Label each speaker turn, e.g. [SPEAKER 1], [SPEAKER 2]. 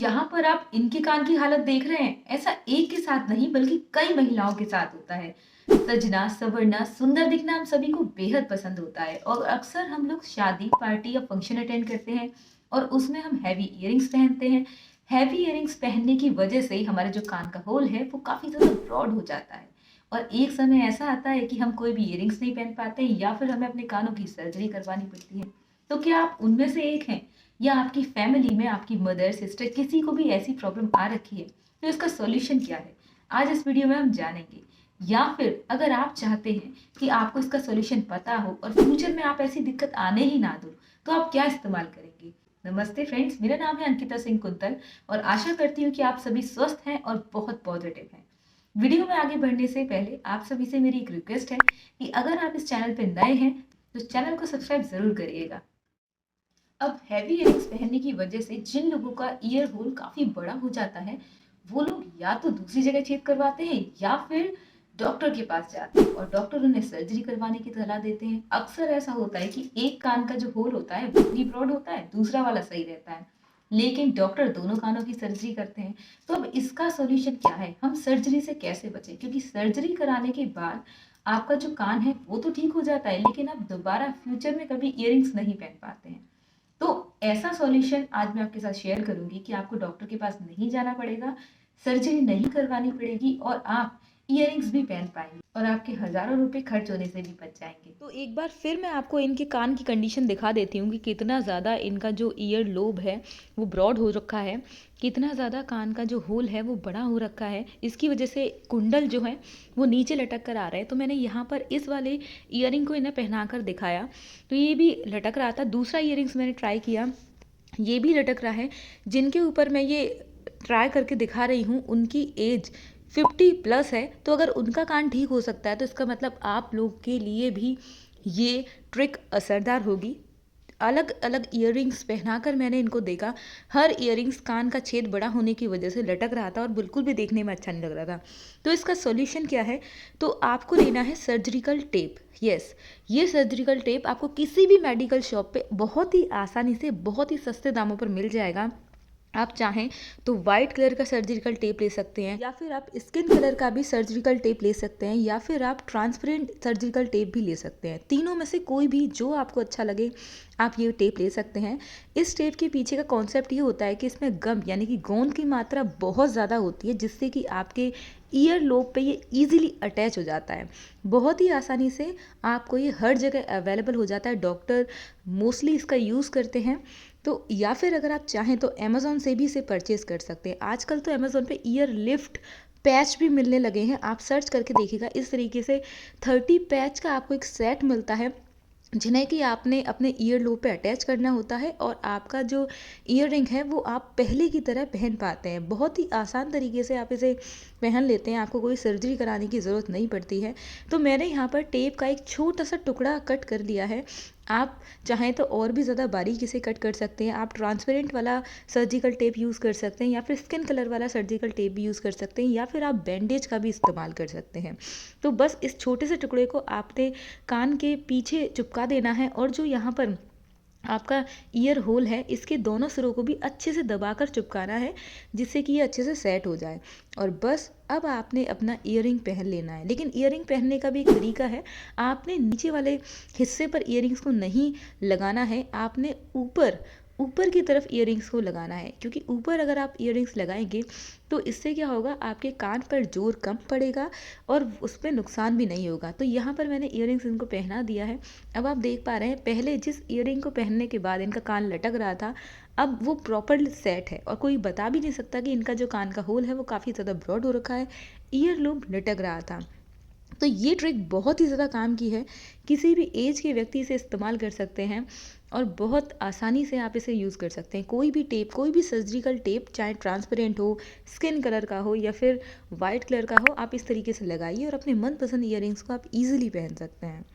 [SPEAKER 1] यहाँ पर आप इनके कान की हालत देख रहे हैं, ऐसा एक के साथ नहीं बल्कि कई महिलाओं के साथ होता है। सजना, संवरना, सुंदर दिखना हम सभी को बेहद पसंद होता है और अक्सर हम लोग शादी, पार्टी या फंक्शन अटेंड करते हैं और उसमें हम हैवी इयररिंग्स पहनते हैं। हैवी इयररिंग्स पहनने की वजह से हमारे जो कान का होल है वो काफी ज्यादा ब्रॉड हो जाता है और एक समय ऐसा आता है कि हम कोई भी इयररिंग्स नहीं पहन पाते या फिर हमें अपने कानों की सर्जरी करवानी पड़ती है। तो क्या आप उनमें से एक हैं या आपकी फैमिली में आपकी मदर, सिस्टर किसी को भी ऐसी प्रॉब्लम आ रखी है? तो इसका सॉल्यूशन क्या है, आज इस वीडियो में हम जानेंगे। या फिर अगर आप चाहते हैं कि आपको इसका सॉल्यूशन पता हो और फ्यूचर में आप ऐसी दिक्कत आने ही ना दो, तो आप क्या इस्तेमाल करेंगे? नमस्ते फ्रेंड्स, मेरा नाम है अंकिता सिंह कुंतल और आशा करती हूँ कि आप सभी स्वस्थ हैं और बहुत पॉजिटिव हैं। वीडियो में आगे बढ़ने से पहले आप सभी से मेरी एक रिक्वेस्ट है कि अगर आप इस चैनल पर नए हैं तो चैनल को सब्सक्राइब जरूर करिएगा। अब हैवी इयररिंग्स पहनने की वजह से जिन लोगों का ईयर होल काफी बड़ा हो जाता है, वो लोग या तो दूसरी जगह छेद करवाते हैं या फिर डॉक्टर के पास जाते हैं और डॉक्टर उन्हें सर्जरी करवाने की सलाह देते हैं। अक्सर ऐसा होता है कि एक कान का जो होल होता है वो भी ब्रॉड होता है, दूसरा वाला सही रहता है, लेकिन डॉक्टर दोनों कानों की सर्जरी करते हैं। तो अब इसका सॉल्यूशन क्या है, हम सर्जरी से कैसे बचें? क्योंकि सर्जरी कराने के बाद आपका जो कान है वो तो ठीक हो जाता है, लेकिन आप दोबारा फ्यूचर में कभी इयररिंग्स नहीं पहन पाते हैं। तो ऐसा सॉल्यूशन आज मैं आपके साथ शेयर करूंगी कि आपको डॉक्टर के पास नहीं जाना पड़ेगा, सर्जरी नहीं करवानी पड़ेगी और आप इयररिंग्स भी पहन पाएंगे और आपके हजारों रुपए खर्च होने से भी बच जाएंगे। तो एक बार फिर मैं आपको इनके कान की कंडीशन दिखा देती हूँ कि कितना ज़्यादा इनका जो ईयर लोब है वो ब्रॉड हो रखा है, कितना ज़्यादा कान का जो होल है वो बड़ा हो रखा है। इसकी वजह से कुंडल जो है वो नीचे लटक कर आ रहा है। तो मैंने यहाँ पर इस वाले ईयरिंग को इन्हें पहना कर दिखाया तो ये भी लटक रहा था। दूसरा ईयरिंग्स मैंने ट्राई किया, ये भी लटक रहा है। जिनके ऊपर मैं ये ट्राई करके दिखा रही हूँ उनकी एज 50+ है, तो अगर उनका कान ठीक हो सकता है तो इसका मतलब आप लोग के लिए भी ये ट्रिक असरदार होगी। अलग अलग इयररिंग्स पहनाकर मैंने इनको देखा, हर इयररिंग्स कान का छेद बड़ा होने की वजह से लटक रहा था और बिल्कुल भी देखने में अच्छा नहीं लग रहा था। तो इसका सॉल्यूशन क्या है? तो आपको लेना है सर्जिकल टेप। यस, ये सर्जिकल टेप आपको किसी भी मेडिकल शॉप पे बहुत ही आसानी से बहुत ही सस्ते दामों पर मिल जाएगा। आप चाहें तो वाइट कलर का सर्जिकल टेप ले सकते हैं या फिर आप स्किन कलर का भी सर्जिकल टेप ले सकते हैं या फिर आप ट्रांसपेरेंट सर्जिकल टेप भी ले सकते हैं। तीनों में से कोई भी जो आपको अच्छा लगे आप ये टेप ले सकते हैं। इस टेप के पीछे का कॉन्सेप्ट ये होता है कि इसमें गम यानी कि गोंद की मात्रा बहुत ज़्यादा होती है, जिससे कि आपके ईयर लोब पे ये इजीली अटैच हो जाता है। बहुत ही आसानी से आपको ये हर जगह अवेलेबल हो जाता है। डॉक्टर मोस्टली इसका यूज़ करते हैं। तो या फिर अगर आप चाहें तो अमेज़ॉन से भी इसे परचेज़ कर सकते हैं। आजकल तो अमेज़ॉन पे ईयर लिफ्ट पैच भी मिलने लगे हैं, आप सर्च करके देखिएगा। इस तरीके से 30 पैच का आपको एक सेट मिलता है, जिन्हें कि आपने अपने ईयर लोब पे अटैच करना होता है और आपका जो ईयर रिंग है वो आप पहले की तरह पहन पाते हैं। बहुत ही आसान तरीके से आप इसे पहन लेते हैं, आपको कोई सर्जरी कराने की ज़रूरत नहीं पड़ती है। तो मैंने यहाँ पर टेप का एक छोटा सा टुकड़ा कट कर लिया है। आप चाहें तो और भी ज़्यादा बारीकी से कट कर सकते हैं। आप ट्रांसपेरेंट वाला सर्जिकल टेप यूज़ कर सकते हैं या फिर स्किन कलर वाला सर्जिकल टेप भी यूज़ कर सकते हैं या फिर आप बैंडेज का भी इस्तेमाल कर सकते हैं। तो बस इस छोटे से टुकड़े को आपने कान के पीछे चिपका देना है और जो यहाँ पर आपका ईयर होल है इसके दोनों सिरों को भी अच्छे से दबाकर चिपकाना है, जिससे कि ये अच्छे से सेट हो जाए। और बस अब आपने अपना ईयरिंग पहन लेना है। लेकिन ईयरिंग पहनने का भी एक तरीका है, आपने नीचे वाले हिस्से पर ईयरिंग्स को नहीं लगाना है, आपने ऊपर ऊपर की तरफ ईयरिंग्स को लगाना है। क्योंकि ऊपर अगर आप ईयरिंग्स लगाएंगे तो इससे क्या होगा, आपके कान पर जोर कम पड़ेगा और उस पर नुकसान भी नहीं होगा। तो यहाँ पर मैंने ईयरिंग्स इनको पहना दिया है। अब आप देख पा रहे हैं पहले जिस ईयरिंग को पहनने के बाद इनका कान लटक रहा था, अब वो प्रॉपर सेट है और कोई बता भी नहीं सकता कि इनका जो कान का होल है वो काफ़ी ज़्यादा ब्रॉड हो रखा है, ईयर लोब लटक रहा था। तो ये ट्रिक बहुत ही ज़्यादा काम की है, किसी भी एज के व्यक्ति इसे इस्तेमाल कर सकते हैं और बहुत आसानी से आप इसे यूज़ कर सकते हैं। कोई भी टेप, कोई भी सर्जिकल टेप, चाहे ट्रांसपेरेंट हो, स्किन कलर का हो या फिर वाइट कलर का हो, आप इस तरीके से लगाइए और अपने मनपसंद ईयरिंग्स को आप इजीली पहन सकते हैं।